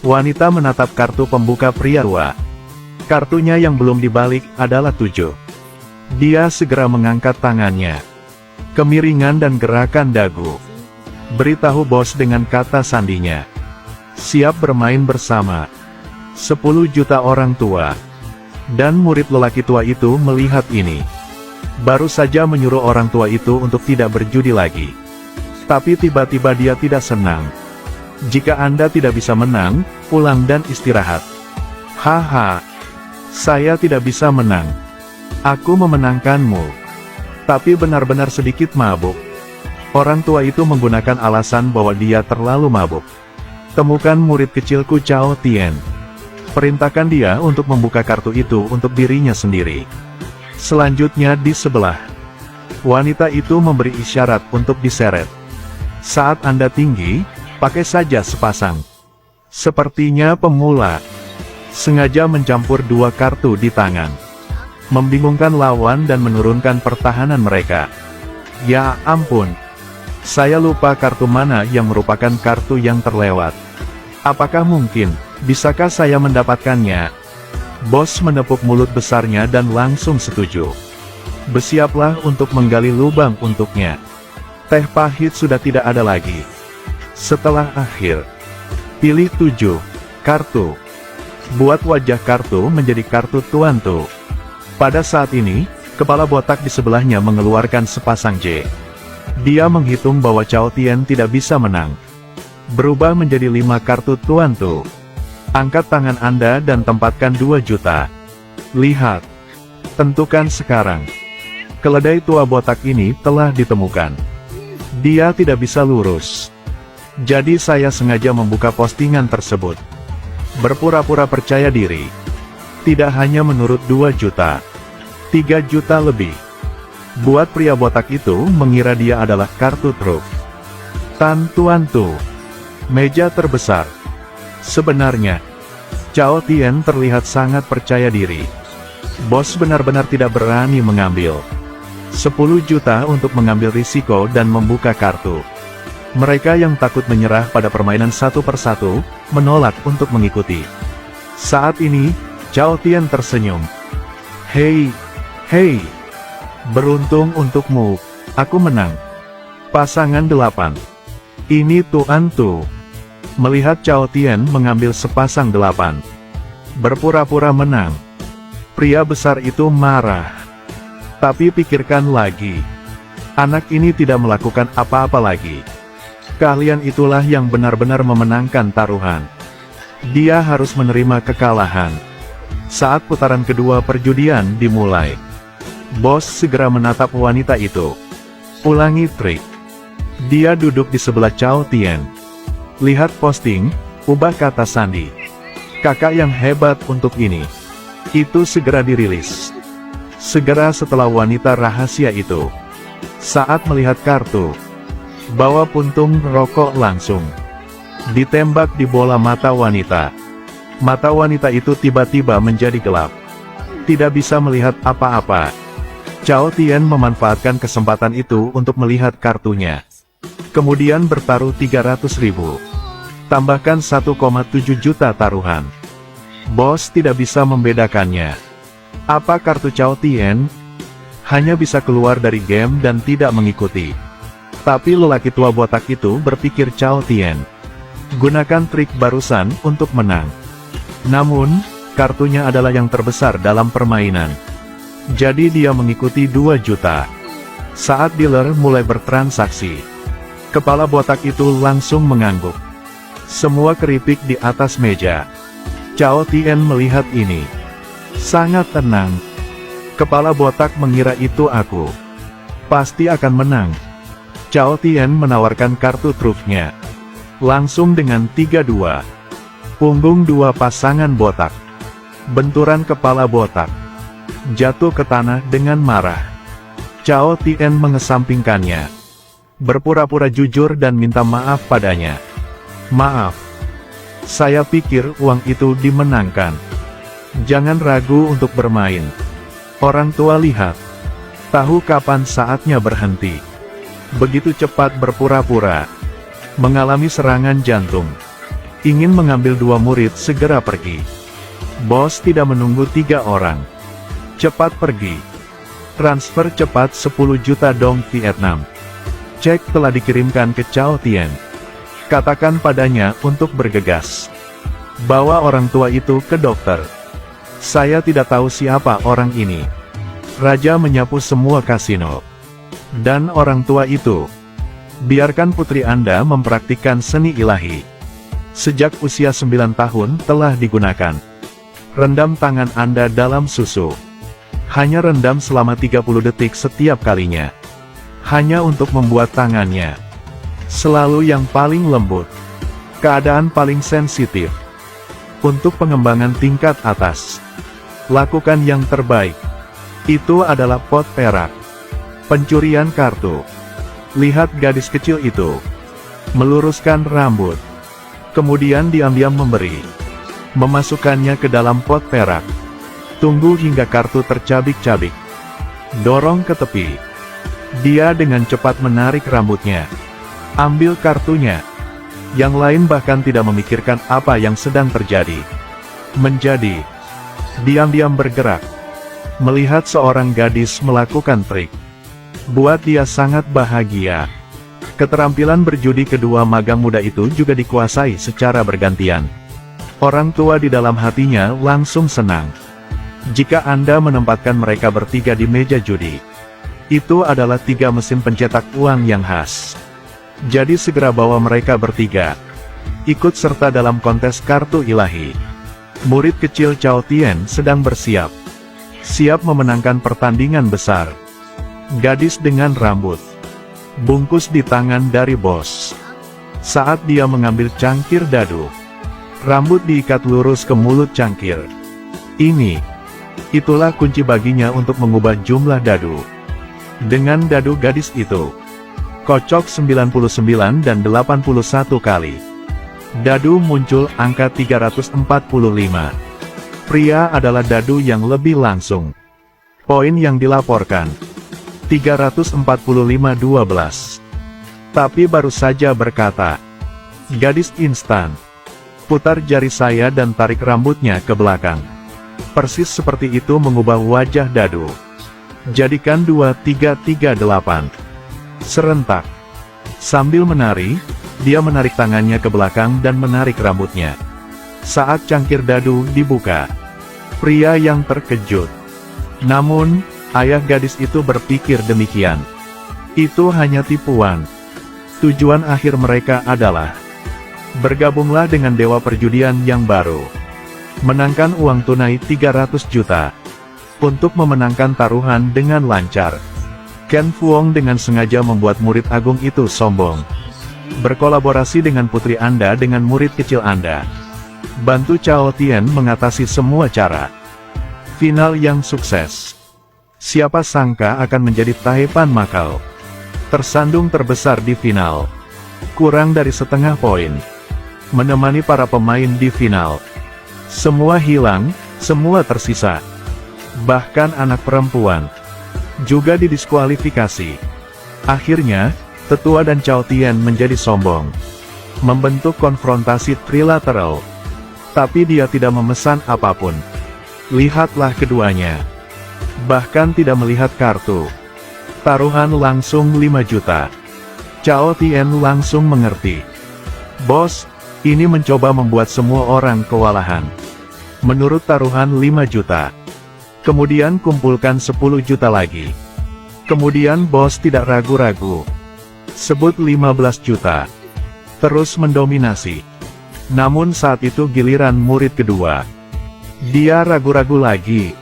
Wanita menatap kartu pembuka pria tua. Kartunya yang belum dibalik adalah 7. Dia segera mengangkat tangannya. Kemiringan dan gerakan dagu. Beritahu bos dengan kata sandinya. Siap bermain bersama. 10 juta orang tua. Dan murid lelaki tua itu melihat ini. Baru saja menyuruh orang tua itu untuk tidak berjudi lagi. Tapi tiba-tiba dia tidak senang. Jika Anda tidak bisa menang, pulang dan istirahat. Haha. Saya tidak bisa menang. Aku memenangkanmu. Tapi benar-benar sedikit mabuk. Orang tua itu menggunakan alasan bahwa dia terlalu mabuk. Temukan murid kecilku Cao Tian. Perintahkan dia untuk membuka kartu itu untuk dirinya sendiri. Selanjutnya di sebelah. Wanita itu memberi isyarat untuk diseret. Saat Anda tinggi, pakai saja sepasang. Sepertinya pemula. Sengaja mencampur 2 kartu di tangan. Membingungkan lawan dan menurunkan pertahanan mereka. Ya ampun. Saya lupa kartu mana yang merupakan kartu yang terlewat. Apakah mungkin, bisakah saya mendapatkannya? Bos menepuk mulut besarnya dan langsung setuju. Bersiaplah untuk menggali lubang untuknya. Teh pahit sudah tidak ada lagi. Setelah akhir, pilih 7 kartu. Buat wajah kartu menjadi kartu tuantu. Pada saat ini, kepala botak di sebelahnya mengeluarkan sepasang J. Dia menghitung bahwa Cao Tian tidak bisa menang. Berubah menjadi 5 kartu tuantu. Angkat tangan Anda dan tempatkan 2 juta. Lihat. Tentukan sekarang. Keledai tua botak ini telah ditemukan. Dia tidak bisa lurus. Jadi saya sengaja membuka postingan tersebut. Berpura-pura percaya diri. Tidak hanya menurut 2 juta. 3 juta lebih. Buat pria botak itu mengira dia adalah kartu truf. Tuantu. Meja terbesar. Sebenarnya, Cao Tian terlihat sangat percaya diri. Bos benar-benar tidak berani mengambil 10 juta untuk mengambil risiko dan membuka kartu. Mereka yang takut menyerah pada permainan satu persatu, menolak untuk mengikuti. Saat ini, Cao Tian tersenyum. Hei, hei. Beruntung untukmu, aku menang. Pasangan 8. Ini tuantu. Melihat Cao Tian mengambil sepasang 8. Berpura-pura menang. Pria besar itu marah. Tapi pikirkan lagi. Anak ini tidak melakukan apa-apa lagi. Keahlian itulah yang benar-benar memenangkan taruhan. Dia harus menerima kekalahan. Saat putaran kedua perjudian dimulai. Bos segera menatap wanita itu. Ulangi trik. Dia duduk di sebelah Cao Tian. Lihat posting, ubah kata sandi. Kakak yang hebat untuk ini. Itu segera dirilis. Segera setelah wanita rahasia itu. Saat melihat kartu. Bawa puntung rokok langsung. Ditembak di bola mata wanita. Mata wanita itu tiba-tiba menjadi gelap. Tidak bisa melihat apa-apa. Cao Tian memanfaatkan kesempatan itu untuk melihat kartunya. Kemudian bertaruh 300.000. Tambahkan 1,7 juta taruhan. Bos tidak bisa membedakannya. Apa kartu Cao Tian? Hanya bisa keluar dari game dan tidak mengikuti. Tapi lelaki tua botak itu berpikir Cao Tian. Gunakan trik barusan untuk menang. Namun, kartunya adalah yang terbesar dalam permainan. Jadi dia mengikuti 2 juta. Saat dealer mulai bertransaksi, kepala botak itu langsung mengangguk. Semua keripik di atas meja. Cao Tian melihat ini. Sangat tenang. Kepala botak mengira itu aku. Pasti akan menang. Cao Tian menawarkan kartu trufnya. Langsung dengan 32. Punggung 2 pasangan botak. Benturan kepala botak. Jatuh ke tanah dengan marah. Cao Tian mengesampingkannya. Berpura-pura jujur dan minta maaf padanya. Maaf. Saya pikir uang itu dimenangkan. Jangan ragu untuk bermain. Orang tua lihat. Tahu kapan saatnya berhenti. Begitu cepat berpura-pura. Mengalami serangan jantung. Ingin mengambil 2 murid segera pergi. Bos tidak menunggu 3 orang. Cepat pergi. Transfer cepat 10 juta dong Vietnam. Cek telah dikirimkan ke Chao Tien. Katakan padanya untuk bergegas. Bawa orang tua itu ke dokter. Saya tidak tahu siapa orang ini. Raja menyapu semua kasino. Dan orang tua itu. Biarkan putri Anda mempraktikkan seni ilahi. Sejak usia 9 tahun telah digunakan. Rendam tangan Anda dalam susu. Hanya rendam selama 30 detik setiap kalinya. Hanya untuk membuat tangannya selalu yang paling lembut. Keadaan paling sensitif. Untuk pengembangan tingkat atas, lakukan yang terbaik. Itu adalah pot perak. Pencurian kartu. Lihat gadis kecil itu. Meluruskan rambut. Kemudian diam-diam memberi. Memasukkannya ke dalam pot perak. Tunggu hingga kartu tercabik-cabik. Dorong ke tepi. Dia dengan cepat menarik rambutnya. Ambil kartunya. Yang lain bahkan tidak memikirkan apa yang sedang terjadi. Menjadi. Diam-diam bergerak. Melihat seorang gadis melakukan trik. Buat dia sangat bahagia. Keterampilan berjudi kedua magang muda itu juga dikuasai secara bergantian. Orang tua di dalam hatinya langsung senang. Jika Anda menempatkan mereka bertiga di meja judi, itu adalah 3 mesin pencetak uang yang khas. Jadi segera bawa mereka bertiga ikut serta dalam kontes kartu ilahi. Murid kecil Chao Tien sedang bersiap. Siap memenangkan pertandingan besar. Gadis dengan rambut bungkus di tangan dari bos. Saat dia mengambil cangkir dadu, rambut diikat lurus ke mulut cangkir. Itulah kunci baginya untuk mengubah jumlah dadu. Dengan dadu gadis itu, kocok 99 dan 81 kali. Dadu muncul angka 345. Pria adalah dadu yang lebih langsung. Poin yang dilaporkan 345-12. Tapi baru saja berkata, gadis instan. Putar jari saya dan tarik rambutnya ke belakang. Persis seperti itu mengubah wajah dadu. Jadikan 2338. Serentak. Sambil menari, dia menarik tangannya ke belakang dan menarik rambutnya. Saat cangkir dadu dibuka, pria yang terkejut. Namun, ayah gadis itu berpikir demikian. Itu hanya tipuan. Tujuan akhir mereka adalah bergabunglah dengan dewa perjudian yang baru. Menangkan uang tunai 300 juta. Untuk memenangkan taruhan dengan lancar. Ken Fuong dengan sengaja membuat murid agung itu sombong. Berkolaborasi dengan putri Anda dengan murid kecil Anda. Bantu Chao Tien mengatasi semua cara. Final yang sukses. Siapa sangka akan menjadi Taepan Macau. Tersandung terbesar di final. Kurang dari setengah poin. Menemani para pemain di final. Semua hilang, semua tersisa. Bahkan anak perempuan juga didiskualifikasi. Akhirnya, Tetua dan Chao Tien menjadi sombong. Membentuk konfrontasi trilateral. Tapi dia tidak memesan apapun. Lihatlah keduanya. Bahkan tidak melihat kartu. Taruhan langsung 5 juta. Chao Tien langsung mengerti. Bos, ini mencoba membuat semua orang kewalahan. Menurut taruhan 5 juta. Kemudian kumpulkan 10 juta lagi. Kemudian bos tidak ragu-ragu. Sebut 15 juta. Terus mendominasi. Namun saat itu giliran murid kedua. Dia ragu-ragu lagi.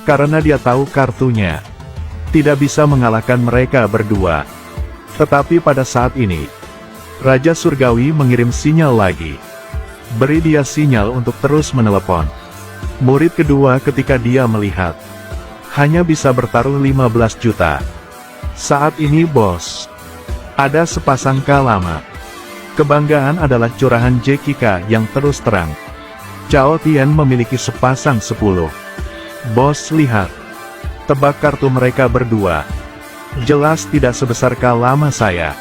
Karena dia tahu kartunya tidak bisa mengalahkan mereka berdua. Tetapi pada saat ini, Raja Surgawi mengirim sinyal lagi. Beri dia sinyal untuk terus menelepon. Murid kedua ketika dia melihat hanya bisa bertaruh 15 juta. Saat ini bos, ada sepasang lama. Kebanggaan adalah curahan Jekika yang terus terang. Chao Tien memiliki sepasang 10. Bos lihat. Tebak kartu mereka berdua. Jelas tidak sebesar lama saya.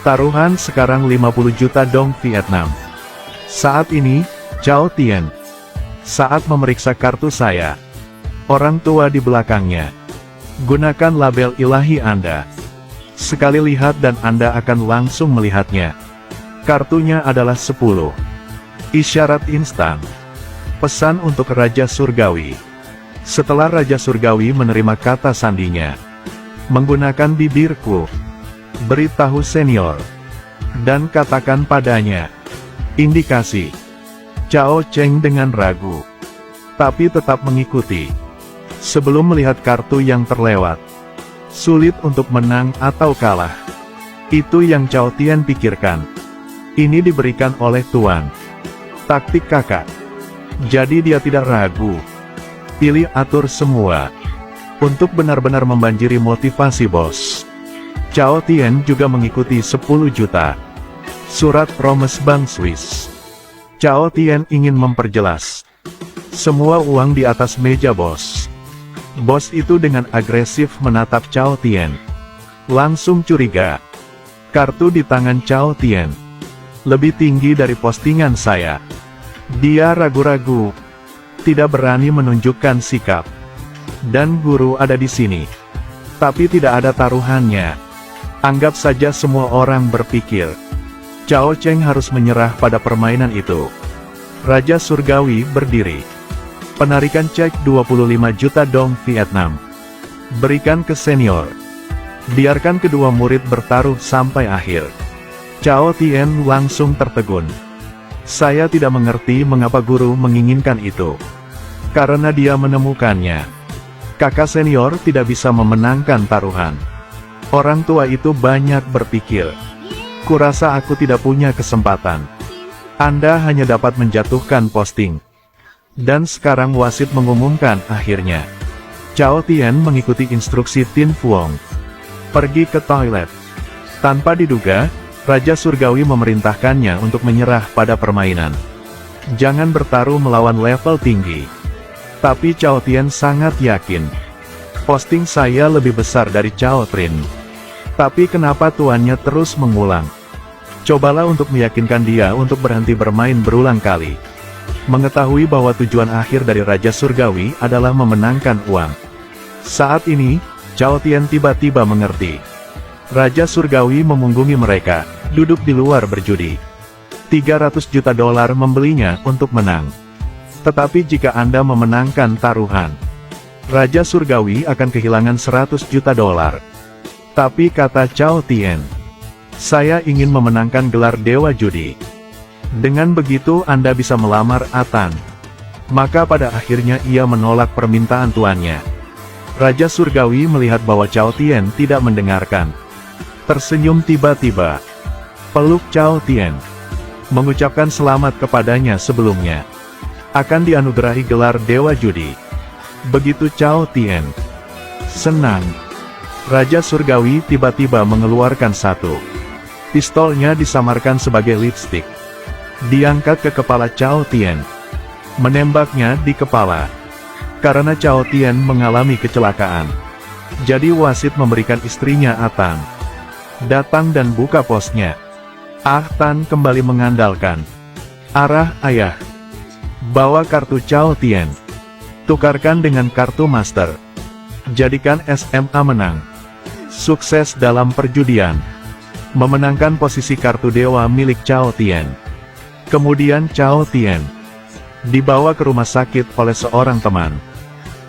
Taruhan sekarang 50 juta dong Vietnam. Saat ini, Chao Tian. Saat memeriksa kartu saya. Orang tua di belakangnya. Gunakan label ilahi Anda. Sekali lihat dan Anda akan langsung melihatnya. Kartunya adalah 10. Isyarat instan. Pesan untuk Raja Surgawi. Setelah Raja Surgawi menerima kata sandinya. Menggunakan bibirku. Beritahu senior. Dan katakan padanya. Indikasi. Chao Cheng dengan ragu. Tapi tetap mengikuti. Sebelum melihat kartu yang terlewat. Sulit untuk menang atau kalah. Itu yang Chao Tian pikirkan. Ini diberikan oleh Tuan. Taktik kakak. Jadi dia tidak ragu. Pilih atur semua. Untuk benar-benar membanjiri motivasi bos. Chao Tian juga mengikuti 10 juta. Surat promes Bank Swiss. Chao Tian ingin memperjelas. Semua uang di atas meja bos. Bos itu dengan agresif menatap Chao Tian. Langsung curiga. Kartu di tangan Chao Tian. Lebih tinggi dari postingan saya. Dia ragu-ragu. Tidak berani menunjukkan sikap. Dan guru ada di sini. Tapi tidak ada taruhannya. Anggap saja semua orang berpikir. Chao Cheng harus menyerah pada permainan itu. Raja Surgawi berdiri. Penarikan cek 25 juta dong Vietnam. Berikan ke senior. Biarkan kedua murid bertaruh sampai akhir. Chao Tian langsung tertegun. Saya tidak mengerti mengapa guru menginginkan itu. Karena dia menemukannya. Kakak senior tidak bisa memenangkan taruhan. Orang tua itu banyak berpikir. Kurasa aku tidak punya kesempatan. Anda hanya dapat menjatuhkan posting. Dan sekarang wasit mengumumkan akhirnya. Chao Tian mengikuti instruksi Tin Fuong. Pergi ke toilet. Tanpa diduga, Raja Surgawi memerintahkannya untuk menyerah pada permainan. Jangan bertaruh melawan level tinggi. Tapi Chao Tian sangat yakin. Posting saya lebih besar dari Chao Trin. Tapi kenapa tuannya terus mengulang? Cobalah untuk meyakinkan dia untuk berhenti bermain berulang kali. Mengetahui bahwa tujuan akhir dari Raja Surgawi adalah memenangkan uang. Saat ini, Chao Tian tiba-tiba mengerti. Raja Surgawi memunggungi mereka, duduk di luar berjudi. 300 juta dolar membelinya untuk menang. Tetapi jika Anda memenangkan taruhan, Raja Surgawi akan kehilangan 100 juta dolar. Tapi kata Chao Tian, saya ingin memenangkan gelar Dewa Judi. Dengan begitu Anda bisa melamar Atan. Maka pada akhirnya ia menolak permintaan tuannya. Raja Surgawi melihat bahwa Chao Tian tidak mendengarkan. Tersenyum tiba-tiba. Peluk Chao Tian. Mengucapkan selamat kepadanya sebelumnya. Akan dianugerahi gelar Dewa Judi. Begitu Chao Tian senang. Raja Surgawi tiba-tiba mengeluarkan satu. Pistolnya disamarkan sebagai lipstick. Diangkat ke kepala Chao Tian. Menembaknya di kepala. Karena Chao Tian mengalami kecelakaan. Jadi wasit memberikan istrinya Atan. Datang dan buka posnya. Tan kembali mengandalkan. Arah ayah. Bawa kartu Chao Tian. Tukarkan dengan kartu master. Jadikan SMA menang. Sukses dalam perjudian. Memenangkan posisi kartu dewa milik Chao Tian. Kemudian Chao Tian dibawa ke rumah sakit oleh seorang teman.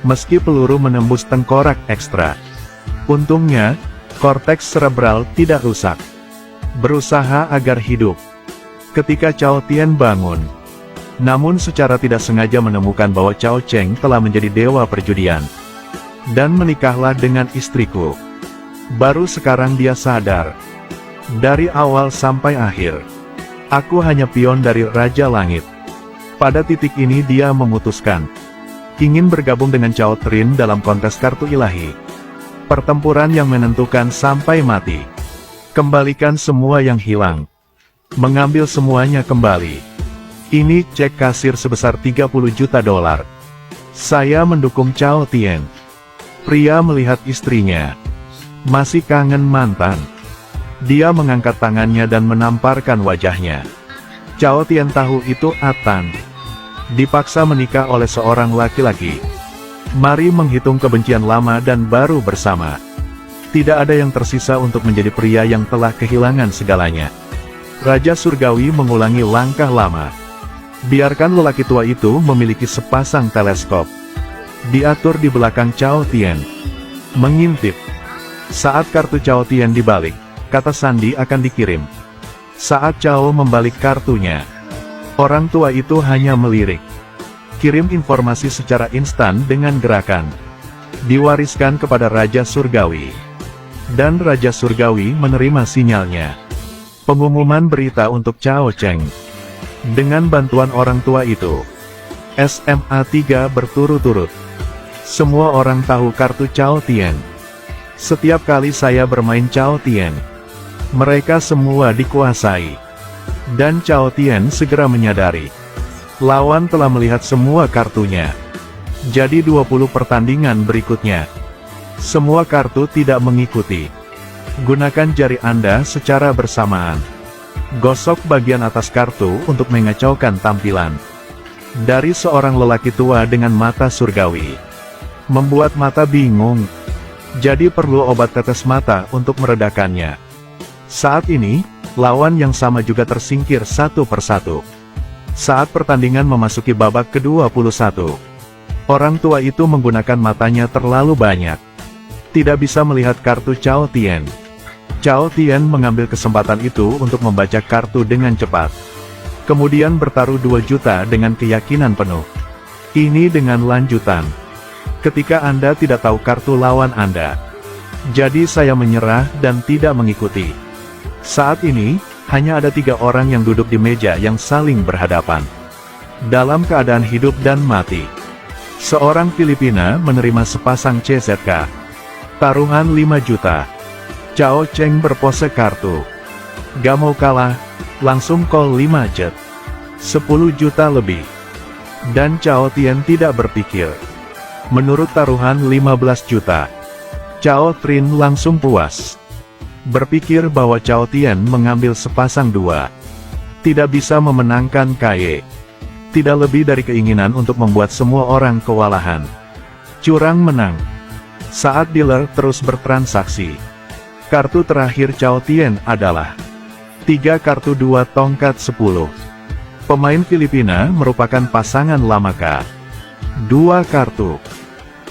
Meski peluru menembus tengkorak ekstra. Untungnya, korteks cerebral tidak rusak. Berusaha agar hidup. Ketika Chao Tian bangun, namun secara tidak sengaja menemukan bahwa Chao Cheng telah menjadi dewa perjudian. Dan menikahlah dengan istriku. Baru sekarang dia sadar. Dari awal sampai akhir, aku hanya pion dari Raja Langit. Pada titik ini dia memutuskan. Ingin bergabung dengan Chao Trin dalam kontes kartu ilahi. Pertempuran yang menentukan sampai mati. Kembalikan semua yang hilang. Mengambil semuanya kembali. Ini cek kasir sebesar 30 juta dolar. Saya mendukung Chao Tian. Pria melihat istrinya. Masih kangen mantan. Dia mengangkat tangannya dan menamparkan wajahnya. Chao Tian tahu itu Atan dipaksa menikah oleh seorang laki-laki. Mari menghitung kebencian lama dan baru bersama. Tidak ada yang tersisa untuk menjadi pria yang telah kehilangan segalanya. Raja Surgawi mengulangi langkah lama. Biarkan lelaki tua itu memiliki sepasang teleskop. Diatur di belakang Chao Tian. Mengintip. Saat kartu Chao Tian dibalik, kata sandi akan dikirim. Saat Chao membalik kartunya, orang tua itu hanya melirik. Kirim informasi secara instan dengan gerakan. Diwariskan kepada Raja Surgawi. Dan Raja Surgawi menerima sinyalnya. Pengumuman berita untuk Chao Cheng. Dengan bantuan orang tua itu, SMA 3 berturut-turut. Semua orang tahu kartu Chao Tian. Setiap kali saya bermain Chao Tian, mereka semua dikuasai. Dan Chao Tian segera menyadari, lawan telah melihat semua kartunya. Jadi 20 pertandingan berikutnya, semua kartu tidak mengikuti. Gunakan jari Anda secara bersamaan. Gosok bagian atas kartu untuk mengacaukan tampilan. Dari seorang lelaki tua dengan mata surgawi. Membuat mata bingung. Jadi perlu obat tetes mata untuk meredakannya. Saat ini, lawan yang sama juga tersingkir satu persatu. Saat pertandingan memasuki babak ke-21, orang tua itu menggunakan matanya terlalu banyak. Tidak bisa melihat kartu Chao Tian. Chao Tian mengambil kesempatan itu untuk membaca kartu dengan cepat. Kemudian bertaruh 2 juta dengan keyakinan penuh. Ini dengan lanjutan. Ketika Anda tidak tahu kartu lawan Anda. Jadi saya menyerah dan tidak mengikuti. Saat ini, hanya ada 3 orang yang duduk di meja yang saling berhadapan. Dalam keadaan hidup dan mati. Seorang Filipina menerima sepasang CZK. Taruhan 5 juta. Chao Cheng berpose kartu. Gak mau kalah, langsung call 5 jet. 10 juta lebih. Dan Chao Tian tidak berpikir. Menurut taruhan 15 juta. Chao Trin langsung puas. Berpikir bahwa Chao Tian mengambil sepasang 2. Tidak bisa memenangkan KY. Tidak lebih dari keinginan untuk membuat semua orang kewalahan. Curang menang. Saat dealer terus bertransaksi. Kartu terakhir Chao Tian adalah 3 kartu 2 tongkat 10. Pemain Filipina merupakan pasangan Lamaka. 2 kartu.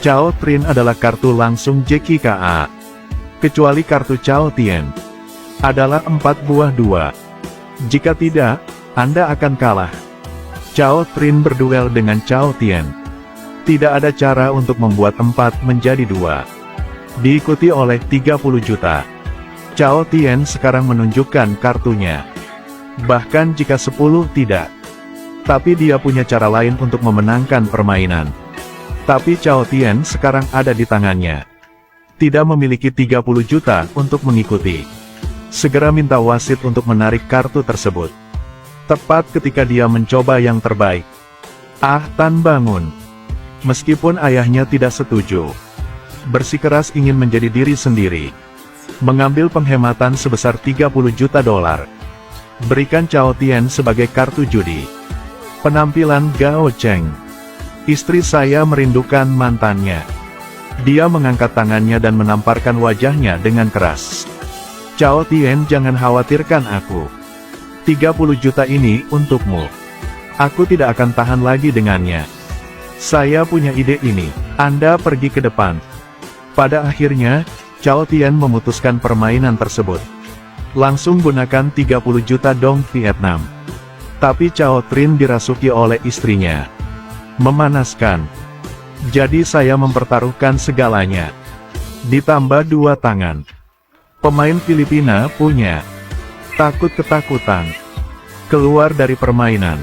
Chao Trin adalah kartu langsung JKA. Kecuali kartu Chao Tian. Adalah 4 buah 2. Jika tidak, Anda akan kalah. Chao Trin berduel dengan Chao Tian. Tidak ada cara untuk membuat 4 menjadi 2. Diikuti oleh 30 juta. Chao Tian sekarang menunjukkan kartunya. Bahkan jika 10 tidak. Tapi dia punya cara lain untuk memenangkan permainan. Tapi Chao Tian sekarang ada di tangannya. Tidak memiliki 30 juta untuk mengikuti. Segera minta wasit untuk menarik kartu tersebut. Tepat ketika dia mencoba yang terbaik. Ah Tan bangun. Meskipun ayahnya tidak setuju. Bersikeras ingin menjadi diri sendiri. Mengambil penghematan sebesar 30 juta dolar. Berikan Chao Tian sebagai kartu judi. Penampilan Gao Cheng. Istri saya merindukan mantannya. Dia mengangkat tangannya dan menamparkan wajahnya dengan keras. Chao Tian, jangan khawatirkan aku. 30 juta ini untukmu. Aku tidak akan tahan lagi dengannya. Saya punya ide ini. Anda pergi ke depan. Pada akhirnya, Chao Tian memutuskan permainan tersebut. Langsung gunakan 30 juta dong Vietnam. Tapi Chao Trin dirasuki oleh istrinya. Memanaskan. Jadi saya mempertaruhkan segalanya. Ditambah 2 tangan. Pemain Filipina punya. Takut ketakutan. Keluar dari permainan.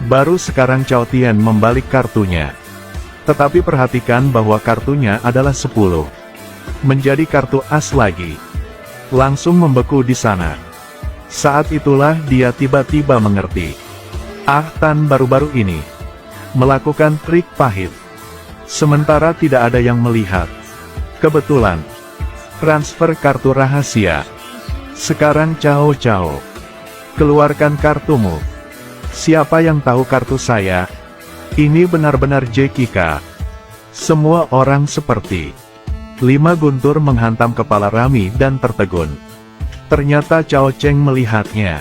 Baru sekarang Chao Tian membalik kartunya. Tetapi perhatikan bahwa kartunya adalah 10. Menjadi kartu as lagi. Langsung membeku di sana. Saat itulah dia tiba-tiba mengerti. Ah Tan baru-baru ini melakukan trik pahit. Sementara tidak ada yang melihat. Kebetulan. Transfer kartu rahasia. Sekarang Chao. Keluarkan kartumu. Siapa yang tahu kartu saya? Ini benar-benar JKK. Semua orang seperti 5 guntur menghantam kepala Rami dan tertegun. Ternyata Cao Cheng melihatnya.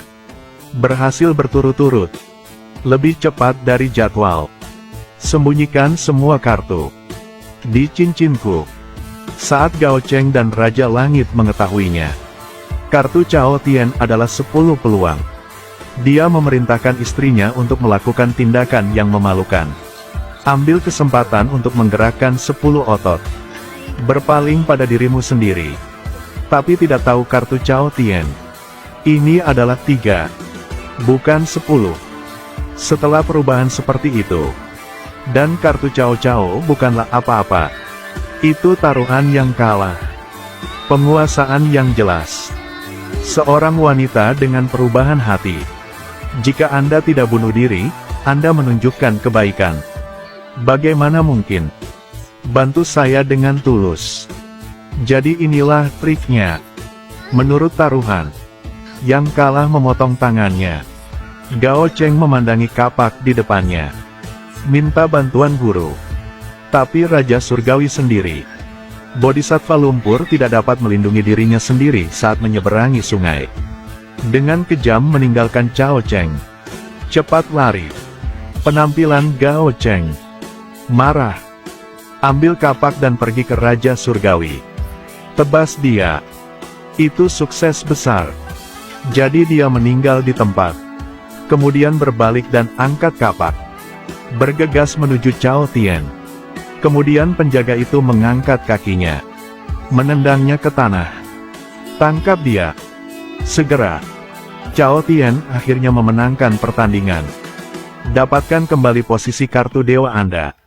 Berhasil berturut-turut. Lebih cepat dari jadwal. Sembunyikan semua kartu di cincinku. Saat Gao Cheng dan Raja Langit mengetahuinya, kartu Cao Tian adalah 10 peluang. Dia memerintahkan istrinya untuk melakukan tindakan yang memalukan. Ambil kesempatan untuk menggerakkan 10 otot. Berpaling pada dirimu sendiri. Tapi tidak tahu kartu Cao Tian. Ini adalah 3. Bukan 10. Setelah perubahan seperti itu. Dan kartu Cao Cao bukanlah apa-apa. Itu taruhan yang kalah. Penguasaan yang jelas. Seorang wanita dengan perubahan hati. Jika Anda tidak bunuh diri, Anda menunjukkan kebaikan. Bagaimana mungkin? Bantu saya dengan tulus. Jadi inilah triknya. Menurut taruhan, yang kalah memotong tangannya. Gao Cheng memandangi kapak di depannya. Minta bantuan guru. Tapi Raja Surgawi sendiri. Bodhisattva lumpur tidak dapat melindungi dirinya sendiri saat menyeberangi sungai. Dengan kejam meninggalkan Cao Cheng. Cepat lari. Penampilan Gao Cheng. Marah. Ambil kapak dan pergi ke Raja Surgawi. Tebas dia. Itu sukses besar. Jadi dia meninggal di tempat. Kemudian berbalik dan angkat kapak. Bergegas menuju Cao Tian. Kemudian penjaga itu mengangkat kakinya. Menendangnya ke tanah. Tangkap dia. Segera. Cao Tian akhirnya memenangkan pertandingan. Dapatkan kembali posisi kartu dewa Anda.